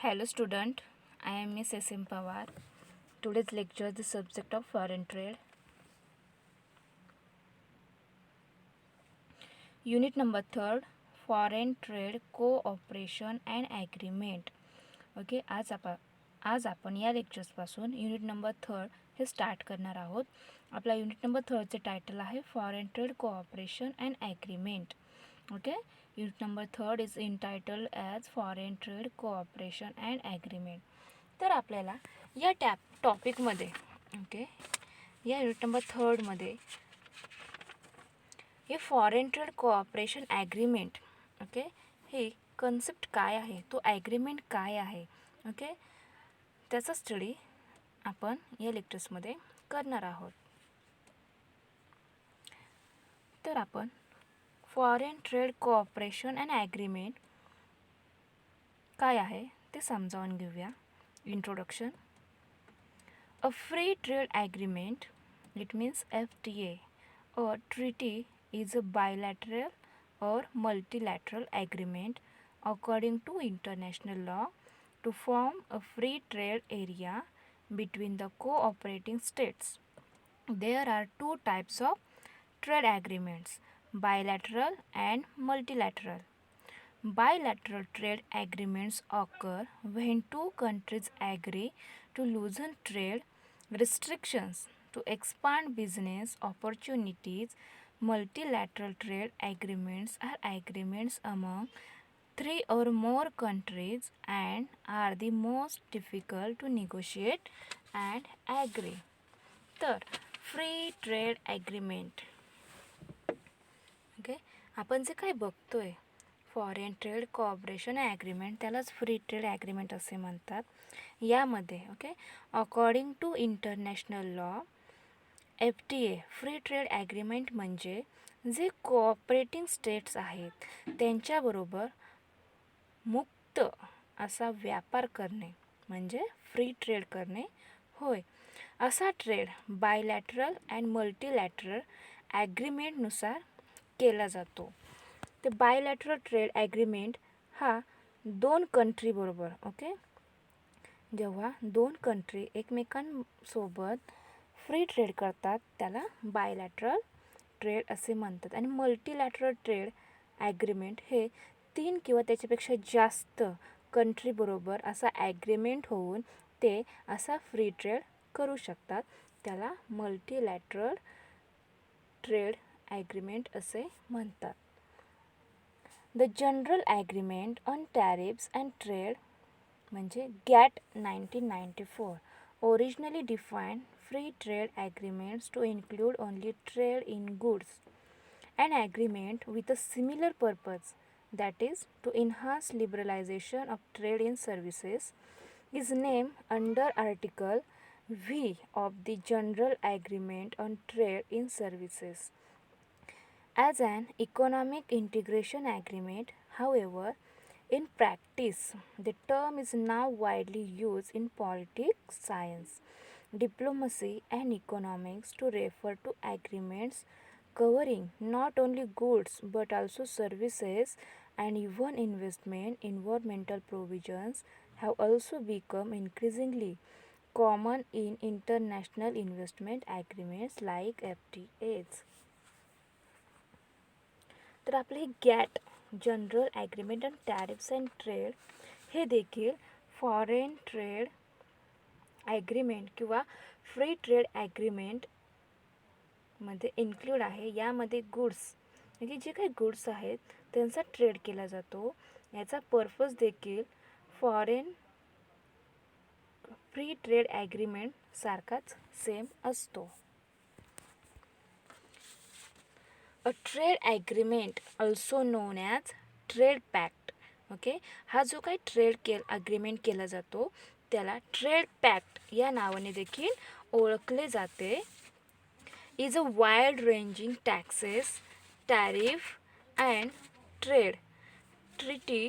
Hello student, I am Miss S.M. Pawar. Today's lecture is the subject of foreign trade. Unit number 3, foreign trade cooperation and agreement. Okay आज आपण या लेक्चर्सपासून unit number 3 हे start करणार आहोत. आपला unit number 3चे title आहे foreign trade cooperation and agreement. Okay, unit number 3 is entitled as foreign trade cooperation and agreement. तर आपल्याला या टॉपिकमध्ये या युनिट नंबर 3मध्ये हे फॉरेन ट्रेड कोऑपरेशन ॲग्रीमेंट ही कन्सेप्ट काय आहे, तो ॲग्रीमेंट काय आहे, त्याचा स्टडी आपण या लेक्चर्समध्ये करणार आहोत. तर आपण foreign trade cooperation and agreement काय आहे ते समजावून घेऊया. Introduction. A free trade agreement, it means FTA, a treaty is a bilateral or multilateral agreement according to international law to form a free trade area between the cooperating states. There are two types of trade agreements, bilateral and multilateral. Bilateral trade agreements occur when two countries agree to loosen trade restrictions to expand business opportunities. Multilateral trade agreements are agreements among 3 or more countries and are the most difficult to negotiate and agree. तर free trade agreement, आपण जे काय बघतोय foreign trade cooperation agreement, त्यालाच free trade agreement असे म्हणतात. यामध्ये according to international law FTA free trade agreement म्हणजे जे कोऑपरेटिंग स्टेट्स आहेत त्यांच्याबरोबर मुक्त असा व्यापार करणे म्हणजे फ्री ट्रेड करणे होय. असा ट्रेड बायलॅटरल अँड मल्टीलॅटरल ॲग्रीमेंटनुसार केला जातो. ते बायलॅटरल ट्रेड ॲग्रीमेंट हा दोन कंट्रीबरोबर जेव्हा दोन कंट्री एकमेकांसोबत फ्री ट्रेड करतात त्याला बायलॅटरल ट्रेड असे म्हणतात. आणि मल्टीलॅटरल ट्रेड ॲग्रीमेंट हे 3 किंवा त्याच्यापेक्षा जास्त कंट्रीबरोबर असा ॲग्रीमेंट होऊन ते असा फ्री ट्रेड करू शकतात, त्याला मल्टीलॅटरल ट्रेड ॲग्रीमेंट असे म्हणतात. The general agreement on tariffs and trade म्हणजे GATT 1994 originally defined free trade agreements to include only trade in goods. An agreement with a similar purpose, that is, to enhance liberalization of trade in services, is named under Article V of the General Agreement on Trade in Services. As an economic integration agreement, however, in practice, the term is now widely used in politics, science, diplomacy, and economics to refer to agreements covering not only goods but also services and even investment. Environmental provisions have also become increasingly common in international investment agreements like FTAs. तर आपले GATT general agreement on tariffs and trade हे देखील foreign trade agreement किंवा free trade ॲग्रीमेंटमध्ये include आहे. यामध्ये goods जे काही goods आहेत त्यांचा ट्रेड केला जातो. याचा पर्पज देखील फॉरेन फ्री ट्रेड ॲग्रीमेंट सारखाच सेम असतो. अ trade agreement also non as trade pact. हा जो काही ट्रेड ॲग्रीमेंट केला जातो त्याला ट्रेड पॅक्ट या नावाने देखील ओळखले जाते. Is a wide ranging taxes, tariff and trade treaty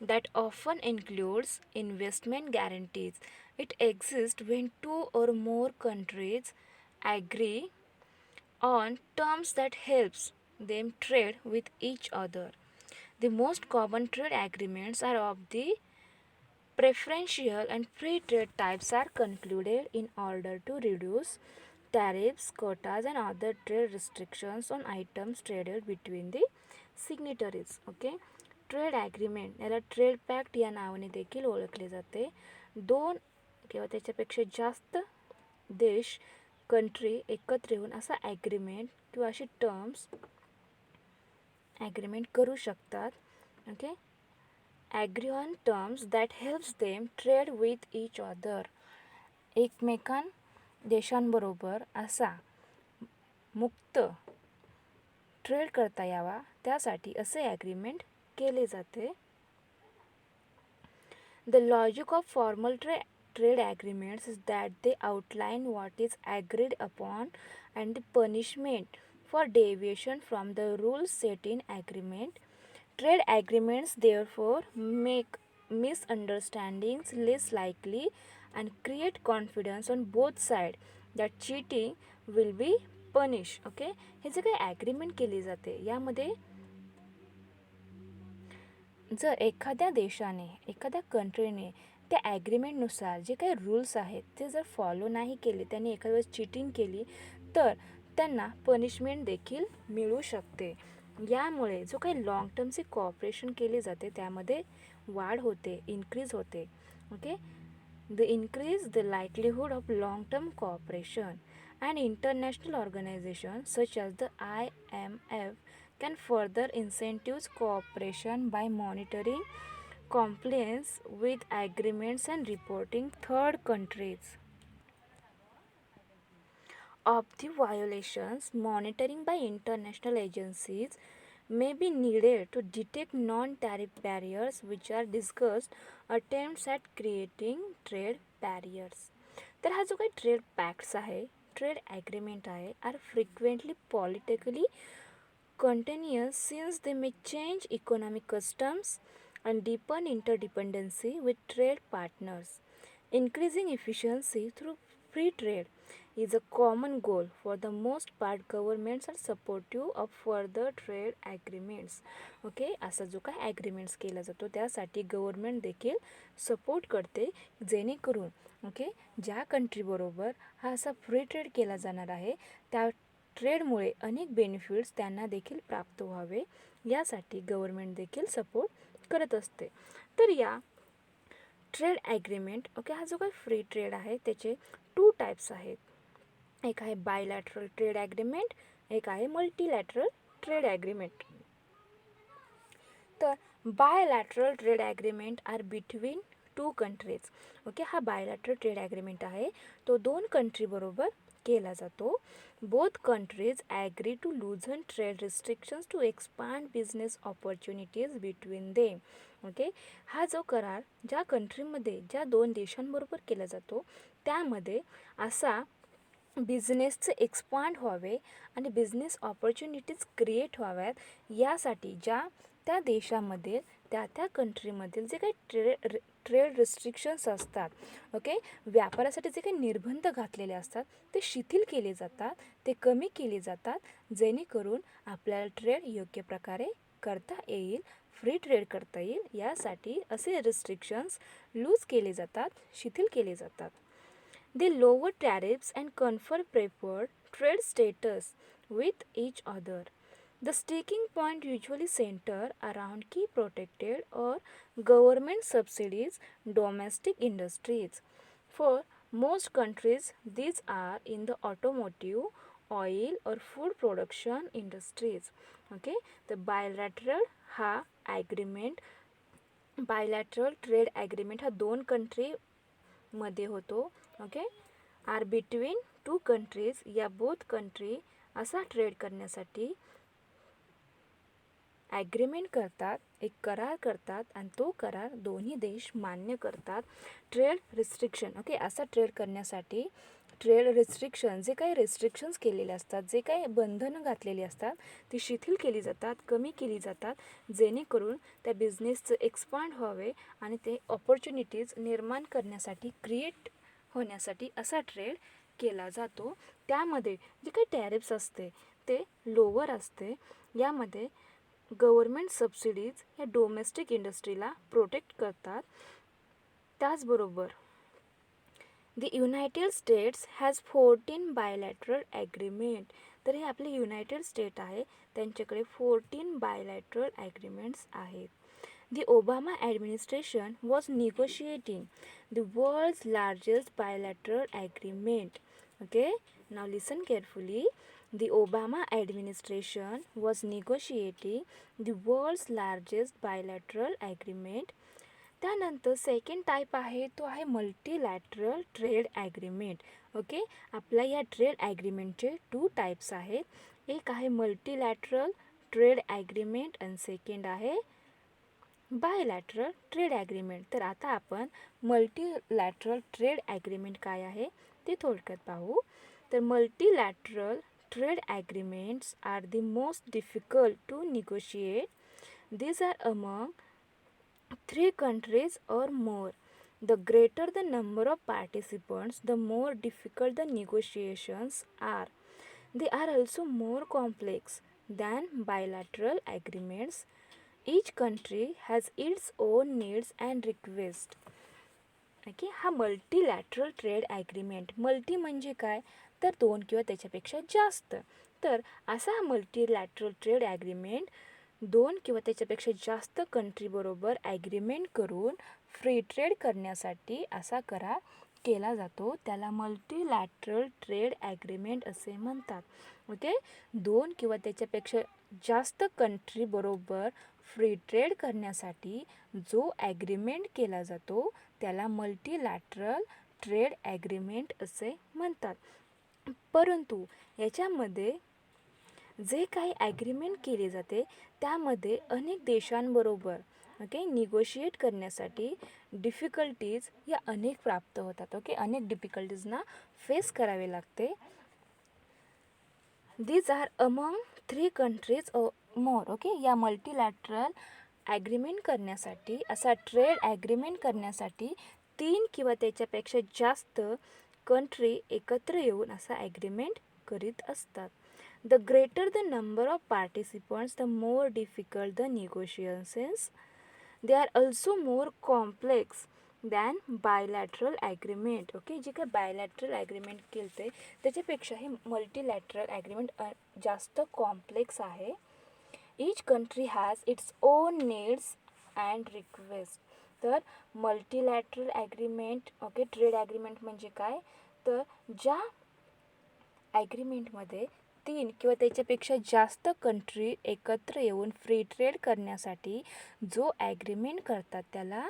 that often includes investment guarantees. It exists when 2 or more countries agree on terms that helps them trade with each other. The most common trade agreements are of the Preferential and free trade types are concluded in order to reduce tariffs, quotas, and other trade restrictions on items traded between the signatories. Okay, trade agreement याला trade pact या नावाने देखील ओळखले जाते. दोन किंवा त्याच्यापेक्षा जास्त देश कंट्री एकत्र येऊन असा ॲग्रीमेंट किंवा अशी टर्म्स ॲग्रीमेंट करू शकतात. Okay, agree on terms that helps them trade with each other. देशांबरोबर असा मुक्त ट्रेड करता यावा त्यासाठी असे ॲग्रीमेंट केले जाते. The logic of formal trade agreements is that they outline what is agreed upon and the punishment for deviation from the rules set in agreement. Trade agreements therefore make misunderstandings less likely and create confidence on both sides that cheating will be punished. Okay, हे जे काही agreement केली जाते यामध्ये जर एखाद्या देशाने एखाद्या कंट्रीने त्या ॲग्रीमेंटनुसार जे काही रूल्स आहेत ते जर फॉलो नाही केले, त्यांनी एखाद्या वेळेस चिटिंग केली तर त्यांना पनिशमेंट देखील मिळू शकते. यामुळे जो काही लाँग टर्मचे कॉपरेशन केले जाते त्यामध्ये वाढ होते, इन्क्रीज होते. Okay, the increase the likelihood of long term cooperation and international organisation such as the IMF can further incentives cooperation by monitoring compliance with agreements and reporting third countries of the violations. Monitoring by international agencies may be needed to detect non-tariff barriers which are discussed attempts at creating trade barriers. तर हा जो काही trade pacts आहे, trade agreement आहे, are frequently politically continuous since they may change economic customs and deepen interdependency with trade partners. Increasing efficiency through free trade is a common goal. For the most part, governments are supportive of further trade agreements. Okay, असा जो काय agreements केला जातो त्यासाठी government देखील support करते, जेणेकरून okay ज्या कंट्रीबरोबर हा असा फ्री ट्रेड केला जाणार आहे त्या ट्रेडमुळे अनेक बेनिफिट्स त्यांना देखील प्राप्त व्हावे यासाठी गव्हर्नमेंट देखील सपोर्ट करत असते. तर या ट्रेड ॲग्रीमेंट ओके हा जो काही फ्री ट्रेड आहे त्याचे 2 टाईप्स आहेत. एक आहे बायलॅटरल ट्रेड ॲग्रीमेंट, एक आहे मल्टीलॅटरल ट्रेड ॲग्रीमेंट. तर bilateral trade agreement are between 2 countries. Okay, हा बायलॅटरल ट्रेड ॲग्रीमेंट आहे तो 2 कंट्रीबरोबर केला जातो. Both countries agree to loosen trade restrictions to expand business opportunities between them. Okay, हा जो करार ज्या कंट्रीमध्ये ज्या 2 देशांबरोबर केला जातो त्यामध्ये असा बिझनेसचे एक्सपांड व्हावे आणि बिझनेस ऑपॉर्च्युनिटीज क्रिएट व्हाव्यात यासाठी ज्या त्या देशामध्ये त्या कंट्रीमधील जे काही ट्रेड रिस्ट्रिक्शन्स असतात ओके व्यापारासाठी जे काही निर्बंध घातलेले असतात ते शिथिल केले जातात, ते कमी केले जातात जेणेकरून आपल्याला ट्रेड योग्य प्रकारे करता येईल, फ्री ट्रेड करता येईल यासाठी असे रिस्ट्रिक्शन्स लूज केले जातात, शिथिल केले जातात. They lower tariffs and confer preferred trade status with each other. The sticking point usually center around key protected or government subsidies domestic industries. For most countries, these are in the automotive, oil or food production industries. Okay, the bilateral trade agreement हा 2 country मध्ये होतो. Okay, are between 2 countries. या both country असा trade करण्यासाठी agreement करतात, एक करार करतात आणि तो करार दोन्ही देश मान्य करतात. ट्रेड रिस्ट्रिक्शन ओके असा ट्रेड करण्यासाठी ट्रेड रिस्ट्रिक्शन जे काही रिस्ट्रिक्शन्स केलेले असतात, जे काही बंधनं घातलेली असतात ती शिथिल केली जातात, कमी केली जातात जेणेकरून त्या बिझनेसचं एक्सपांड व्हावे आणि ते ऑपॉर्च्युनिटीज निर्माण करण्यासाठी क्रिएट होण्यासाठी असा ट्रेड केला जातो. त्यामध्ये जे काही टॅरिफ्स असते ते लोअर असते. यामध्ये गव्हर्मेंट सबसिडीज या डोमेस्टिक इंडस्ट्रीला प्रोटेक्ट करतात. त्याचबरोबर The United States has 14 bilateral agreement. तर हे आपले युनायटेड स्टेट आहे, त्यांच्याकडे 14 bilateral agreements आहेत. The Obama administration was negotiating the world's largest bilateral agreement. Okay, now listen carefully. The Obama administration was negotiating the world's largest bilateral agreement. त्यानंतर second type आहे तो आहे मल्टीलॅटरल ट्रेड ॲग्रीमेंट. ओके, आपल्या या trade ॲग्रीमेंटचे 2 types आहेत. एक आहे multilateral trade agreement आणि सेकंड आहे बायलॅटरल ट्रेड ॲग्रीमेंट. तर आता आपण मल्टीलॅटरल ट्रेड ॲग्रीमेंट काय आहे ते थोडक्यात पाहू. तर multilateral trade agreements are the most difficult to negotiate. These are among 3 countries or more. The greater the number of participants, the more difficult the negotiations are. They are also more complex than bilateral agreements. Each country has its own needs and requests. Okay, हा मल्टीलॅटरल trade agreement. Multi म्हणजे काय, तर 2 किंवा त्याच्यापेक्षा जास्त. तर असा हा मल्टीलॅटरल ट्रेड ॲग्रीमेंट 2 किंवा त्याच्यापेक्षा जास्त कंट्रीबरोबर ॲग्रीमेंट करून फ्री ट्रेड करण्यासाठी असा करार केला जातो. त्याला मल्टीलॅटरल ट्रेड ॲग्रीमेंट असे म्हणतात. ओके, 2 किंवा त्याच्यापेक्षा जास्त कंट्रीबरोबर फ्री ट्रेड करण्यासाठी जो ॲग्रीमेंट केला जातो त्याला मल्टीलॅटरल ट्रेड ॲग्रीमेंट असे म्हणतात. परंतु याच्यामध्ये जे काही ॲग्रीमेंट केले जाते त्यामध्ये अनेक देशांबरोबर ओके निगोशिएट करण्यासाठी डिफिकल्टीज या अनेक प्राप्त होतात. ओके, अनेक डिफिकल्टीजना फेस करावे लागते. These are among 3 countries more. Okay, या मल्टीलॅटरल ॲग्रीमेंट करण्यासाठी असा ट्रेड ॲग्रीमेंट करण्यासाठी 3 किंवा त्याच्यापेक्षा जास्त कंट्री एकत्र येऊन असा ॲग्रीमेंट करीत असतात. The greater the number of participants, the more difficult the negotiations. They are also more complex than bilateral agreement. Okay, जे काय बायलॅटरल ॲग्रीमेंट केलं त्याच्यापेक्षा हे मल्टीलॅटरल ॲग्रीमेंट जास्त कॉम्प्लेक्स आहे. Each country has its own needs and requests. तर मल्टीलॅटरल agreement okay trade agreement म्हणजे काय, तर ज्या ॲग्रीमेंटमध्ये 3 किंवा त्याच्यापेक्षा जास्त कंट्री एकत्र येऊन फ्री ट्रेड करण्यासाठी जो ॲग्रीमेंट करतात त्याला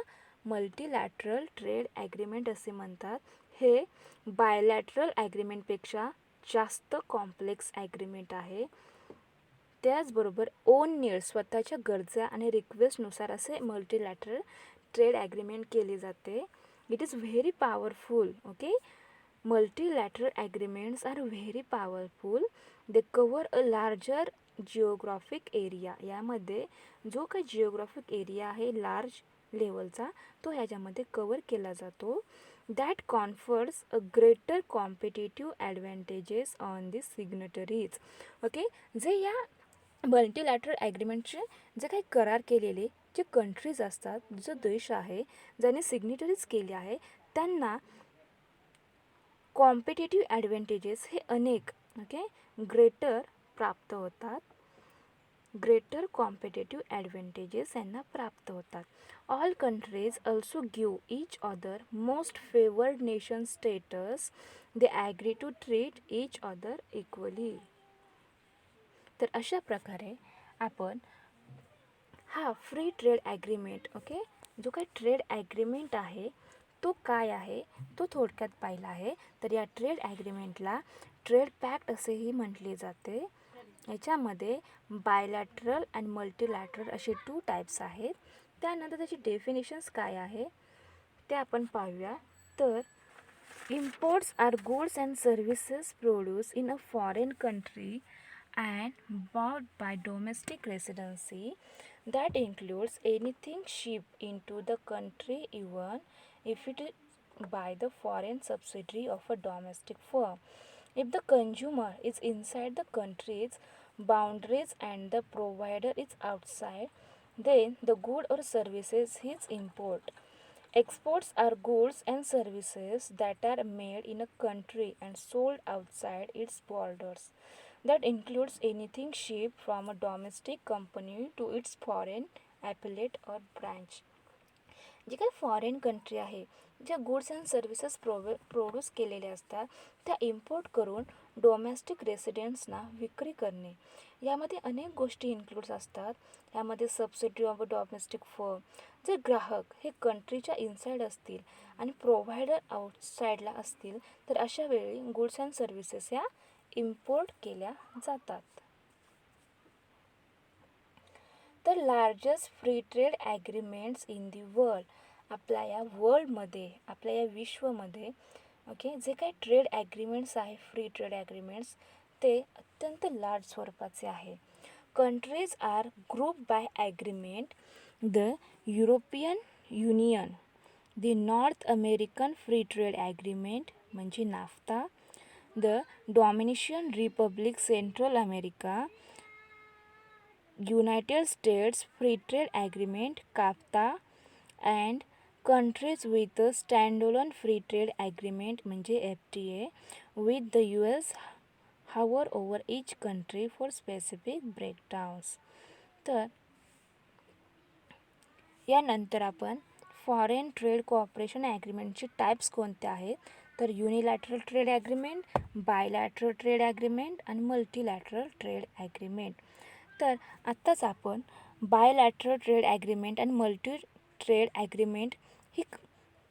मल्टीलॅटरल ट्रेड ॲग्रीमेंट असे म्हणतात. हे बायलॅटरल ॲग्रीमेंटपेक्षा जास्त कॉम्प्लेक्स ॲग्रीमेंट आहे. त्याचबरोबर ओन नीड स्वतःच्या गरजा आणि रिक्वेस्टनुसार असे मल्टीलॅटरल ट्रेड ॲग्रीमेंट केले जाते. It is very powerful. Okay, multilateral agreements are very powerful. They cover a larger geographic area. यामध्ये जो काही जिओग्राफिक एरिया आहे लार्ज लेवलचा तो ह्याच्यामध्ये कवर केला जातो. That confers a greater competitive advantages on the signatories. Okay, जे या मल्टीलॅटरल ॲग्रीमेंटचे जे काही करार केलेले जे कंट्रीज असतात, जो देश आहे ज्याने सिग्नेटरीज केले आहे त्यांना कॉम्पिटेटिव्ह ॲडव्हान्टेजेस हे अनेक ओके ग्रेटर प्राप्त होतात. ग्रेटर कॉम्पिटेटिव्ह ॲडव्हान्टेजेस यांना प्राप्त होतात. All countries also give each other most favoured nation status. They agree to treat each other equally. तर अशा प्रकारे आपण हा फ्री ट्रेड ॲग्रीमेंट ओके जो काही ट्रेड ॲग्रीमेंट आहे तो काय आहे तो थोडक्यात पाहिला आहे. तर या ट्रेड ॲग्रीमेंटला ट्रेड पॅक्ट असेही म्हटले जाते. याच्यामध्ये बायलॅटरल आणि मल्टीलॅटरल असे 2 टाईप्स आहेत. त्यानंतर त्याची डेफिनेशन्स काय आहे ते आपण पाहूया. तर imports are goods and services produced in a foreign country and bought by domestic residency. That includes anything shipped into the country even if it is by the foreign subsidiary of a domestic firm. If the consumer is inside the country's boundaries and the provider is outside, then the good or services his import Exports are goods and services that are made in a country and sold outside its borders. That includes anything shipped from a domestic company to its foreign affiliate or branch. जे काही foreign country आहे ज्या goods and services produce केलेले असतात त्या import करून domestic रेसिडेंट्सना विक्री करणे. यामध्ये अनेक गोष्टी इन्क्लूड्स असतात. यामध्ये सबसिडी ऑफ डोमेस्टिक फर्म. जे ग्राहक हे कंट्रीच्या इनसाईड असतील आणि प्रोव्हायडर आउटसाईडला असतील तर अशा वेळी गुड्स अँड सर्व्हिसेस या इम्पोर्ट केल्या जातात. तर largest free trade agreements in the world. आपल्या या वर्ल्डमध्ये आपल्या या विश्वमध्ये ओके जे काही ट्रेड ॲग्रीमेंट्स आहे फ्री ट्रेड ॲग्रीमेंट्स ते अत्यंत लार्ज स्वरूपाचे आहे. Countries are group by agreement. The European Union, the North American free trade agreement म्हणजे NAFTA, the Dominican Republic Central America, United States Free Trade Agreement CAFTA and countries with a standalone free trade agreement म्हणजे FTA with the US hover over each country for specific breakdowns. तर यानंतर आपण foreign trade cooperation ॲग्रीमेंटचे types कोणते आहेत तर unilateral trade agreement, bilateral trade agreement आणि मल्टीलॅटरल trade agreement. तर आत्ताच आपण बायलॅटरल ट्रेड ॲग्रीमेंट आणि मल्टी ट्रेड ॲग्रीमेंट ही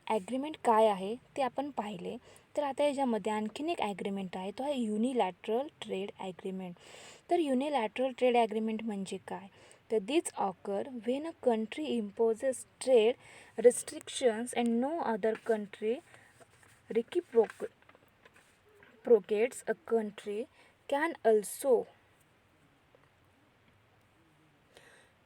ॲग्रीमेंट काय आहे ते आपण पाहिले. तर आता याच्यामध्ये आणखीन एक ॲग्रीमेंट आहे तो आहे युनिलॅटरल ट्रेड ॲग्रीमेंट. तर युनिलॅटरल ट्रेड ॲग्रीमेंट म्हणजे काय तर this occur when a country imposes trade restrictions and no other country reciprocates a country can also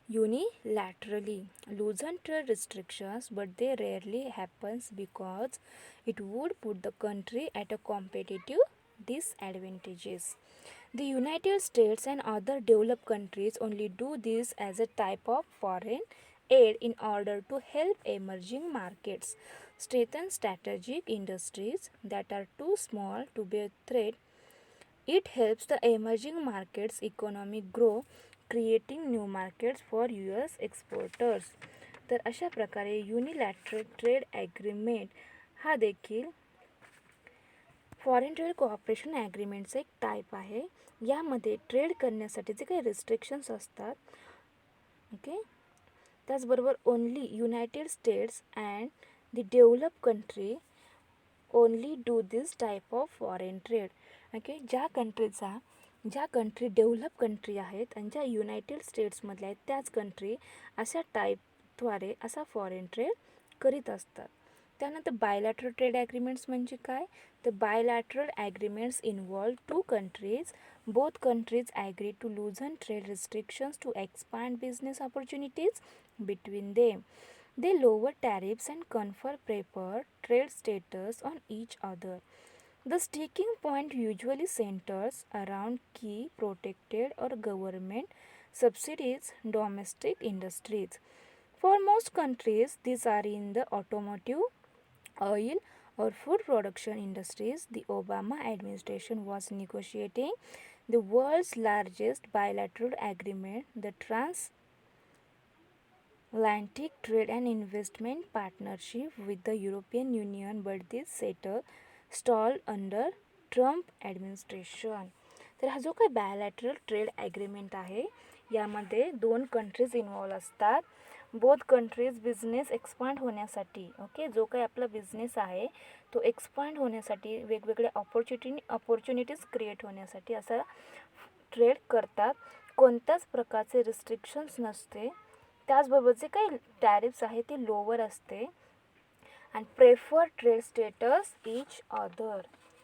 unilaterally loosen trade restrictions, but they rarely happens because it would put the country at a competitive disadvantages. The United States and other developed countries only do this as a type of foreign aid in order to help emerging markets strengthen strategic industries that are too small to be a threat. It helps the emerging markets economy grow, creating new markets for US exporters. तर अशा प्रकारे unilateral trade agreement हा देखील foreign trade cooperation ॲग्रीमेंटचा एक type आहे. यामध्ये trade करण्यासाठी जे काही रिस्ट्रिक्शन्स असतात ओके त्याचबरोबर only United states and the develop country only do this type of foreign trade. Okay ज्या कंट्री डेव्हलप कंट्री आहेत आणि ज्या युनायटेड स्टेट्समधल्या आहेत त्याच कंट्री अशा टाईपद्वारे असा फॉरेन ट्रेड करीत असतात. त्यानंतर बायलॅटरल ट्रेड ॲग्रीमेंट्स म्हणजे काय तर bilateral agreements involve two countries. Both countries agree to loosen trade restrictions to expand business opportunities between them. They lower tariffs and confer preferred trade status on each other. The sticking point usually centers around key protected or government subsidies domestic industries. For most countries, these are in the automotive, oil, or food production industries. The Obama administration was negotiating the world's largest bilateral agreement, the Transatlantic Trade and Investment Partnership with the European Union, but this stalled under Trump administration. तर हा जो काही bilateral trade agreement आहे यामध्ये 2 countries involve असतात. Both countries business expand होण्यासाठी okay जो काही आपला बिझनेस आहे तो एक्सपांड होण्यासाठी वेगवेगळे ऑपॉर्च्युनिटीज क्रिएट होण्यासाठी असा ट्रेड करतात. कोणत्याच प्रकारचे रिस्ट्रिक्शन्स नसते. त्याचबरोबर जे काही टॅरिफ्स आहे ते लोवर असते and prefer trade status each other.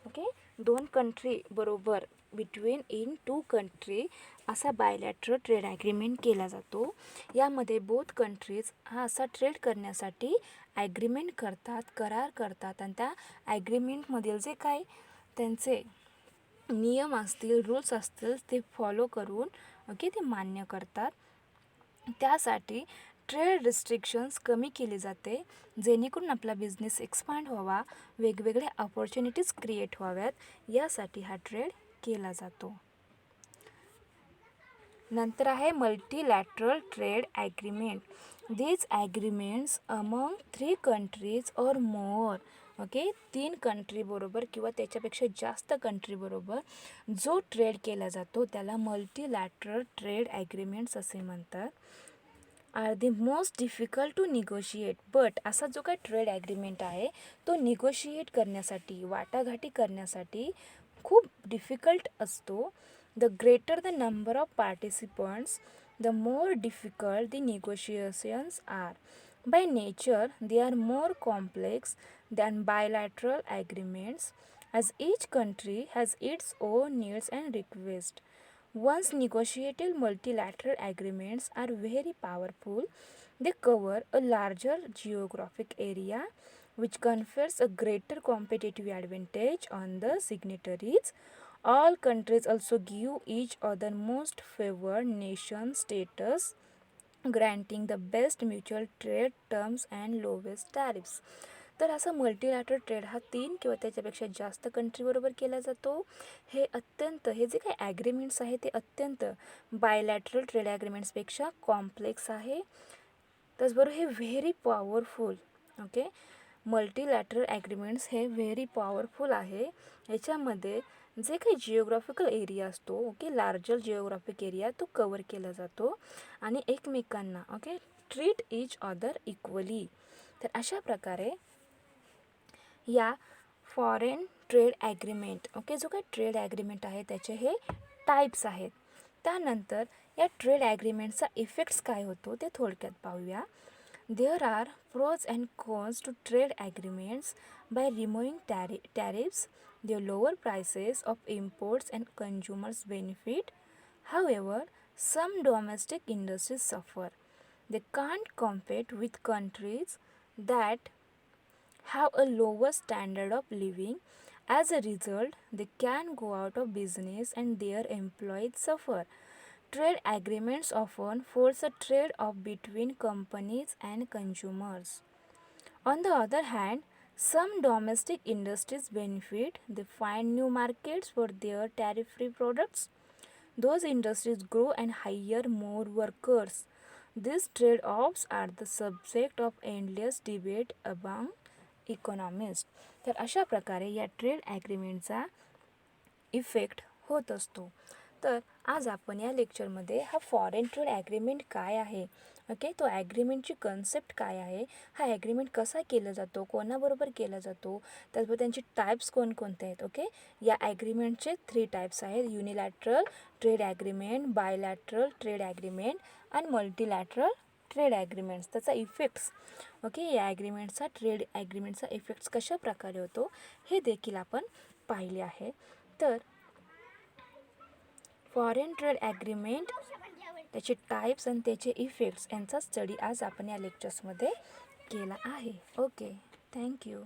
Okay 2 country बरोबर बिटवीन इन 2 कंट्री असा बायलॅटरल ट्रेड ॲग्रीमेंट केला जातो. यामध्ये बोथ कंट्रीज हा असा ट्रेड करण्यासाठी ॲग्रीमेंट करतात, करार करतात आणि त्या ॲग्रीमेंटमधील जे काही त्यांचे नियम असतील रूल्स असतील ते फॉलो करून ओके ते मान्य करतात. त्यासाठी ट्रेड रिस्ट्रिक्शन्स कमी केली जाते जेणेकरून आपला बिझनेस एक्सपांड व्हावा, वेगवेगळ्या अपॉर्च्युनिटीज क्रिएट व्हाव्यात यासाठी हा ट्रेड केला जातो. नंतर आहे multilateral trade agreement. These agreements among 3 countries or more. Okay, 3 कंट्रीबरोबर किंवा त्याच्यापेक्षा जास्त कंट्रीबरोबर जो ट्रेड केला जातो त्याला मल्टीलॅटरल ट्रेड ॲग्रीमेंट्स असे म्हणतात. Are the most difficult to negotiate. But असा जो काही ट्रेड ॲग्रीमेंट आहे तो निगोशिएट करण्यासाठी, वाटाघाटी करण्यासाठी खूप डिफिकल्ट असतो. The greater the number of participants, the more difficult the negotiations are. By nature, they are more complex than bilateral agreements, as each country has its own needs and requests. Once negotiated multilateral agreements are very powerful. They cover a larger geographic area, which confers a greater competitive advantage on the signatories. All countries also give each other most favored nation status, granting the best mutual trade terms and lowest tariffs. तर असा मल्टीलॅटरल trade हा 3 किंवा त्याच्यापेक्षा जास्त कंट्रीबरोबर केला जातो. हे जे काही ॲग्रीमेंट्स आहे ते अत्यंत बायलॅटरल ट्रेड ॲग्रीमेंट्सपेक्षा कॉम्प्लेक्स आहे. त्याचबरोबर हे व्हेरी पॉवरफुल. ओके, मल्टीलॅटरल ॲग्रीमेंट्स हे व्हेरी पॉवरफुल आहे. याच्यामध्ये जे काही जिओग्राफिकल एरिया असतो, ओके, लार्जर जिओग्राफिक एरिया तो कवर केला जातो आणि एकमेकांना okay treat each other equally. तर अशा प्रकारे या फॉरेन ट्रेड ॲग्रीमेंट, ओके, जो काही ट्रेड ॲग्रीमेंट आहे त्याचे हे टाईप्स आहेत. त्यानंतर या ट्रेड ॲग्रीमेंटचा इफेक्ट्स काय होतो ते थोडक्यात पाहूया. There are pros and cons to trade agreements. By removing tariffs, they lower prices of imports and consumers benefit. However, some domestic industries suffer. They can't compete with countries that have a lower standard of living. As a result, they can go out of business and their employees suffer. Trade agreements often force a trade-off between companies and consumers. On the other hand, some domestic industries benefit. They find new markets for their tariff-free products. Those industries grow and hire more workers. These trade-offs are the subject of endless debate among economists. तर अशा प्रकारे या trade ॲग्रीमेंटचा effect होत असतो. तर आज आपण या लेक्चरमध्ये हा फॉरेन ट्रेड ॲग्रीमेंट काय आहे, ओके, तो ॲग्रीमेंटची कन्सेप्ट काय आहे, हा ॲग्रीमेंट कसा केला जातो, कोणाबरोबर केला जातो, त्याचबरोबर त्यांची टाईप्स कोणकोणते आहेत. ओके, या ॲग्रीमेंटचे 3 टाईप्स आहेत: unilateral trade agreement, bilateral trade agreement आणि मल्टीलॅटरल ट्रेड ॲग्रीमेंट्स. त्याचा इफेक्ट्स, ओके, या ट्रेड ॲग्रीमेंटचा इफेक्ट्स कशा प्रकारे होतो हे देखील आपण पाहिले आहे. तर फॉरेन ट्रेड ॲग्रीमेंट, त्याचे टाईप्स आणि त्याचे इफेक्ट्स यांचा स्टडी आज आपण या लेक्चर्समध्ये केला आहे. Okay, thank you.